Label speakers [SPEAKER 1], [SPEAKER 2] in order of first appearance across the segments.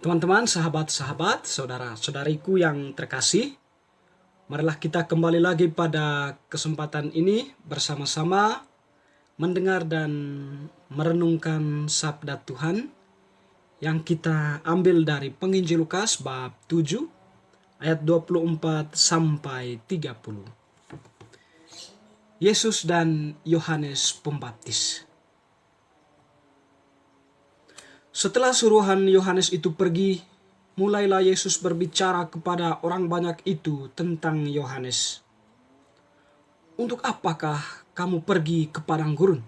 [SPEAKER 1] Teman-teman, sahabat-sahabat, saudara-saudariku yang terkasih, marilah kita kembali lagi pada kesempatan ini bersama-sama mendengar dan merenungkan sabda Tuhan yang kita ambil dari Penginjil Lukas bab 7 ayat 24 sampai 30. Yesus dan Yohanes Pembaptis. Setelah suruhan Yohanes itu pergi, mulailah Yesus berbicara kepada orang banyak itu tentang Yohanes. Untuk apakah kamu pergi ke padang gurun?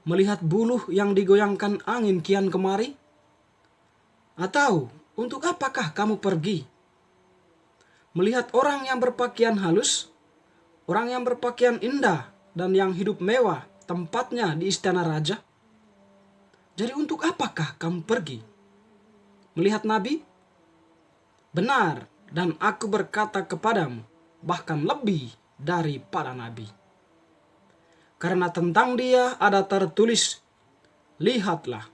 [SPEAKER 1] Melihat buluh yang digoyangkan angin kian kemari? Atau untuk apakah kamu pergi? Melihat orang yang berpakaian halus, orang yang berpakaian indah dan yang hidup mewah tempatnya di istana raja? Jadi untuk apakah kamu pergi? Melihat nabi? Benar, dan aku berkata kepadamu, bahkan lebih daripada nabi. Karena tentang dia ada tertulis, lihatlah,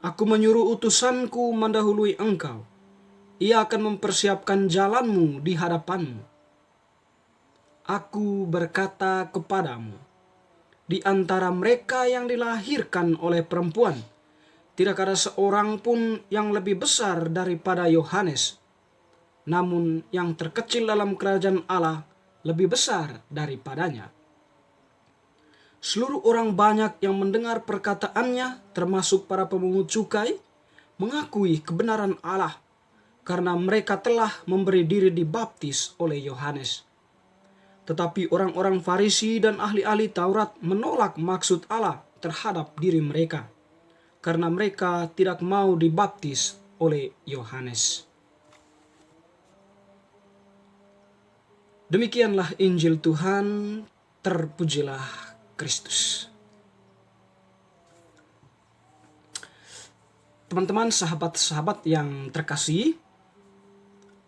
[SPEAKER 1] aku menyuruh utusanku mendahului engkau. Ia akan mempersiapkan jalanmu di hadapanmu. Aku berkata kepadamu, di antara mereka yang dilahirkan oleh perempuan, tidak ada seorang pun yang lebih besar daripada Yohanes. Namun yang terkecil dalam kerajaan Allah lebih besar daripadanya. Seluruh orang banyak yang mendengar perkataannya, termasuk para pemungut cukai, mengakui kebenaran Allah karena mereka telah memberi diri dibaptis oleh Yohanes. Tetapi orang-orang Farisi dan ahli-ahli Taurat menolak maksud Allah terhadap diri mereka, karena mereka tidak mau dibaptis oleh Yohanes. Demikianlah Injil Tuhan, terpujilah Kristus. Teman-teman, sahabat-sahabat yang terkasih,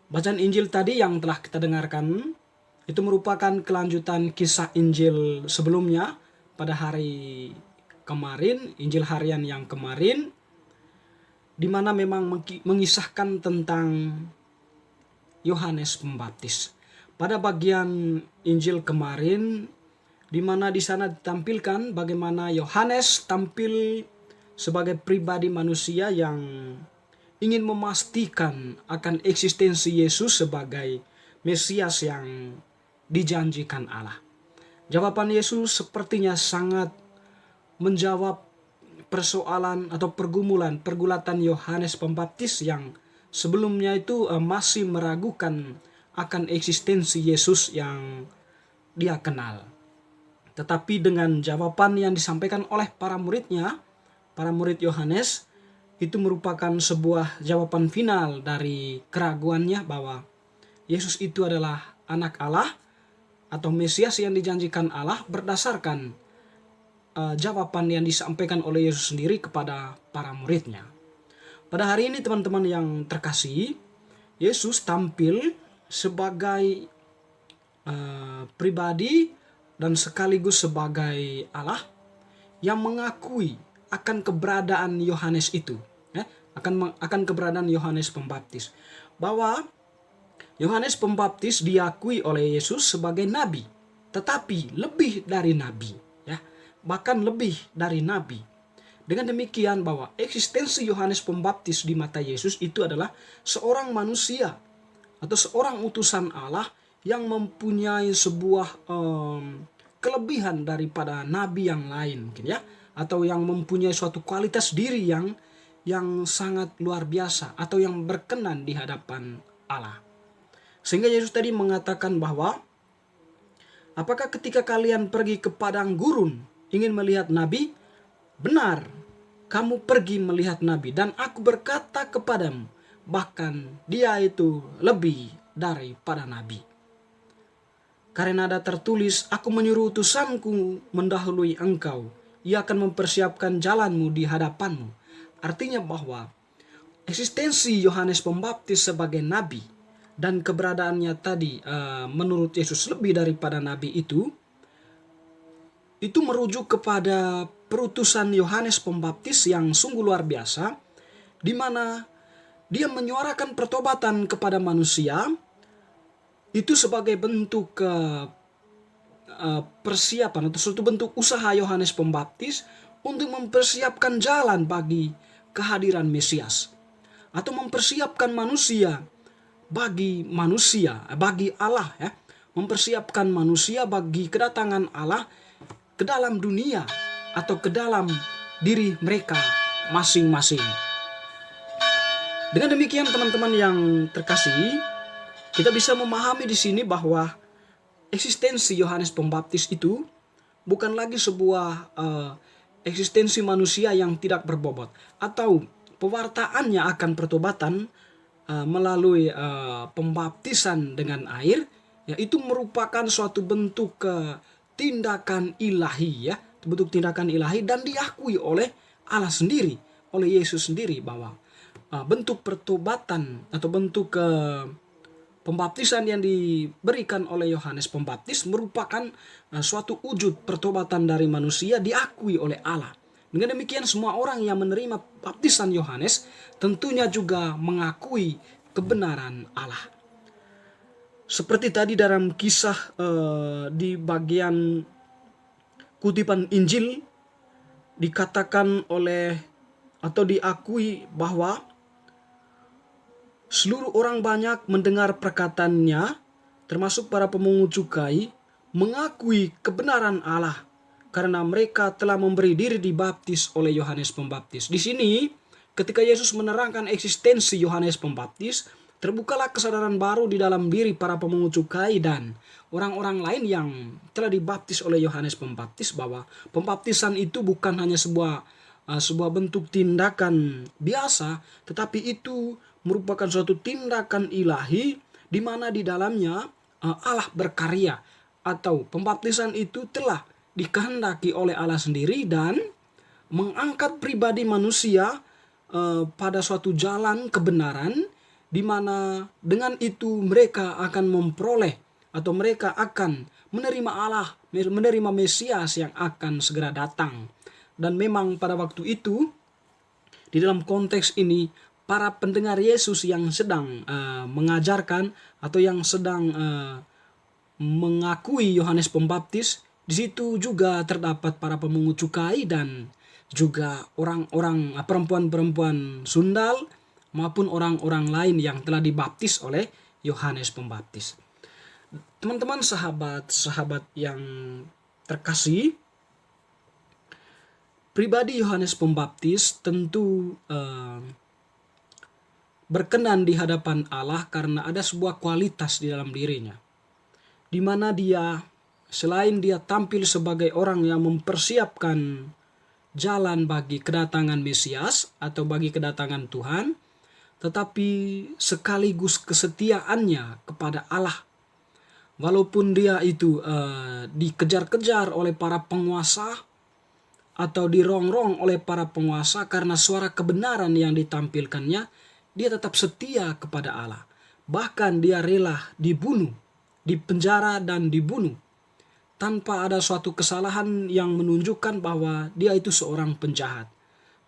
[SPEAKER 1] bacaan Injil tadi yang telah kita dengarkan itu merupakan kelanjutan kisah Injil sebelumnya pada hari kemarin, Injil harian yang kemarin, di mana memang mengisahkan tentang Yohanes Pembaptis. Pada bagian Injil kemarin, di mana di sana ditampilkan bagaimana Yohanes tampil sebagai pribadi manusia yang ingin memastikan akan eksistensi Yesus sebagai Mesias yang dijanjikan Allah. Jawaban Yesus sepertinya sangat menjawab persoalan atau pergulatan Yohanes Pembaptis yang sebelumnya itu masih meragukan akan eksistensi Yesus yang dia kenal. Tetapi dengan jawaban yang disampaikan oleh para muridnya, para murid Yohanes, itu merupakan sebuah jawaban final dari keraguannya bahwa Yesus itu adalah anak Allah atau Mesias yang dijanjikan Allah berdasarkan jawaban yang disampaikan oleh Yesus sendiri kepada para muridnya. Pada hari ini teman-teman yang terkasih, Yesus tampil sebagai pribadi dan sekaligus sebagai Allah yang mengakui akan keberadaan Yohanes itu, akan keberadaan Yohanes Pembaptis, bahwa Yohanes Pembaptis diakui oleh Yesus sebagai nabi, tetapi lebih dari nabi, bahkan lebih dari nabi. Dengan demikian bahwa eksistensi Yohanes Pembaptis di mata Yesus itu adalah seorang manusia atau seorang utusan Allah yang mempunyai sebuah kelebihan daripada nabi yang lain, mungkin atau yang mempunyai suatu kualitas diri yang sangat luar biasa atau yang berkenan di hadapan Allah. Sehingga Yesus tadi mengatakan bahwa apakah ketika kalian pergi ke padang gurun ingin melihat nabi? Benar, kamu pergi melihat nabi, dan aku berkata kepadamu, bahkan dia itu lebih daripada nabi. Karena ada tertulis, aku menyuruh utusanku mendahului engkau. Ia akan mempersiapkan jalanmu di hadapanmu. Artinya bahwa eksistensi Yohanes Pembaptis sebagai nabi dan keberadaannya tadi menurut Yesus lebih daripada nabi itu merujuk kepada perutusan Yohanes Pembaptis yang sungguh luar biasa, di mana dia menyuarakan pertobatan kepada manusia itu sebagai bentuk persiapan atau suatu bentuk usaha Yohanes Pembaptis untuk mempersiapkan jalan bagi kehadiran Mesias, atau mempersiapkan manusia bagi Allah, ya, mempersiapkan manusia bagi kedatangan Allah ke dalam dunia atau ke dalam diri mereka masing-masing. Dengan demikian teman-teman yang terkasih, kita bisa memahami di sini bahwa eksistensi Yohanes Pembaptis itu bukan lagi sebuah eksistensi manusia yang tidak berbobot, atau pewartaannya akan pertobatan melalui pembaptisan dengan air, ya, itu merupakan suatu bentuk tindakan ilahi, ya, bentuk tindakan ilahi, dan diakui oleh Allah sendiri, oleh Yesus sendiri, bahwa bentuk pertobatan atau bentuk pembaptisan yang diberikan oleh Yohanes Pembaptis merupakan suatu wujud pertobatan dari manusia diakui oleh Allah. Dengan demikian semua orang yang menerima baptisan Yohanes tentunya juga mengakui kebenaran Allah. Seperti tadi dalam kisah di bagian kutipan Injil dikatakan oleh atau diakui bahwa seluruh orang banyak mendengar perkataannya, termasuk para pemungut cukai, mengakui kebenaran Allah karena mereka telah memberi diri dibaptis oleh Yohanes Pembaptis. Di sini, ketika Yesus menerangkan eksistensi Yohanes Pembaptis, terbukalah kesadaran baru di dalam diri para pemungut cukai dan orang-orang lain yang telah dibaptis oleh Yohanes Pembaptis, bahwa pembaptisan itu bukan hanya sebuah bentuk tindakan biasa, tetapi itu merupakan suatu tindakan ilahi di mana di dalamnya Allah berkarya, atau pembaptisan itu telah dikehendaki oleh Allah sendiri dan mengangkat pribadi manusia pada suatu jalan kebenaran, di mana dengan itu mereka akan memperoleh atau mereka akan menerima Allah, menerima Mesias yang akan segera datang. Dan memang pada waktu itu, di dalam konteks ini, para pendengar Yesus yang sedang mengajarkan atau yang sedang mengakui Yohanes Pembaptis, di situ juga terdapat para pemungut cukai dan juga orang-orang perempuan-perempuan sundal maupun orang-orang lain yang telah dibaptis oleh Yohanes Pembaptis. Teman-teman, sahabat-sahabat yang terkasih, pribadi Yohanes Pembaptis tentu berkenan di hadapan Allah karena ada sebuah kualitas di dalam dirinya, di mana dia, selain dia tampil sebagai orang yang mempersiapkan jalan bagi kedatangan Mesias atau bagi kedatangan Tuhan, tetapi sekaligus kesetiaannya kepada Allah. Walaupun dia itu dikejar-kejar oleh para penguasa atau dirongrong oleh para penguasa karena suara kebenaran yang ditampilkannya, dia tetap setia kepada Allah. Bahkan dia rela dibunuh, dipenjara dan dibunuh tanpa ada suatu kesalahan yang menunjukkan bahwa dia itu seorang penjahat.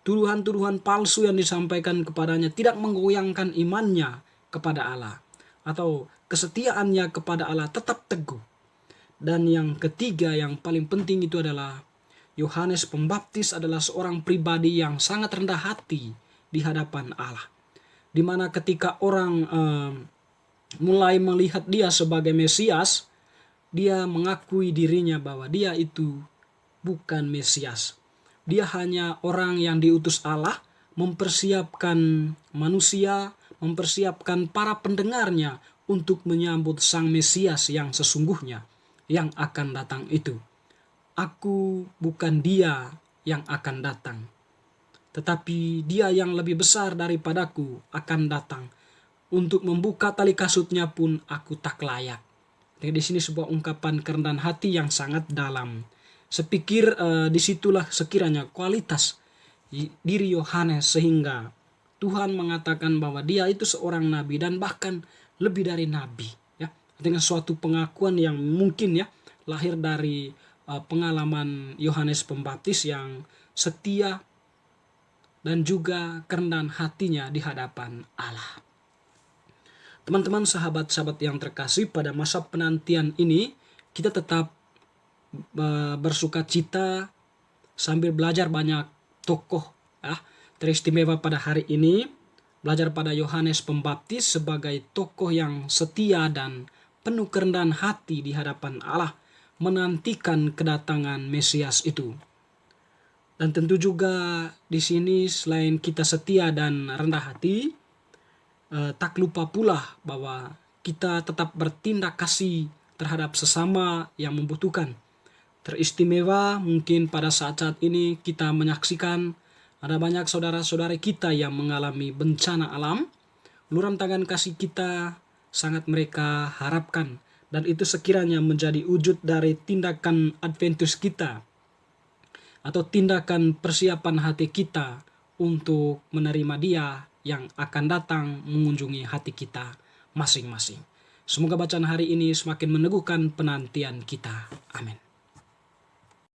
[SPEAKER 1] Tuduhan-tuduhan palsu yang disampaikan kepadanya tidak menggoyangkan imannya kepada Allah, atau kesetiaannya kepada Allah tetap teguh. Dan yang ketiga yang paling penting itu adalah Yohanes Pembaptis adalah seorang pribadi yang sangat rendah hati di hadapan Allah, di mana ketika orang mulai melihat dia sebagai Mesias, dia mengakui dirinya bahwa dia itu bukan Mesias. Dia hanya orang yang diutus Allah mempersiapkan manusia, mempersiapkan para pendengarnya untuk menyambut Sang Mesias yang sesungguhnya yang akan datang itu. Aku bukan dia yang akan datang, tetapi dia yang lebih besar daripadaku akan datang. Untuk membuka tali kasutnya pun aku tak layak. Jadi di sini sebuah ungkapan kerendahan hati yang sangat dalam. Sepikir disitulah sekiranya kualitas diri Yohanes sehingga Tuhan mengatakan bahwa dia itu seorang nabi dan bahkan lebih dari nabi. Ya, dengan suatu pengakuan yang mungkin ya lahir dari pengalaman Yohanes Pembaptis yang setia dan juga kerendahan hatinya di hadapan Allah. Teman-teman, sahabat-sahabat yang terkasih, pada masa penantian ini kita tetap bersuka cita sambil belajar banyak tokoh ya, teristimewa pada hari ini. Belajar pada Yohanes Pembaptis sebagai tokoh yang setia dan penuh kerendahan hati di hadapan Allah, menantikan kedatangan Mesias itu. Dan tentu juga di sini selain kita setia dan rendah hati, tak lupa pula bahwa kita tetap bertindak kasih terhadap sesama yang membutuhkan. Teristimewa mungkin pada saat-saat ini kita menyaksikan ada banyak saudara-saudari kita yang mengalami bencana alam. Uluran tangan kasih kita sangat mereka harapkan, dan itu sekiranya menjadi wujud dari tindakan adventus kita atau tindakan persiapan hati kita untuk menerima Dia yang akan datang mengunjungi hati kita masing-masing. Semoga bacaan hari ini semakin meneguhkan penantian kita. Amin.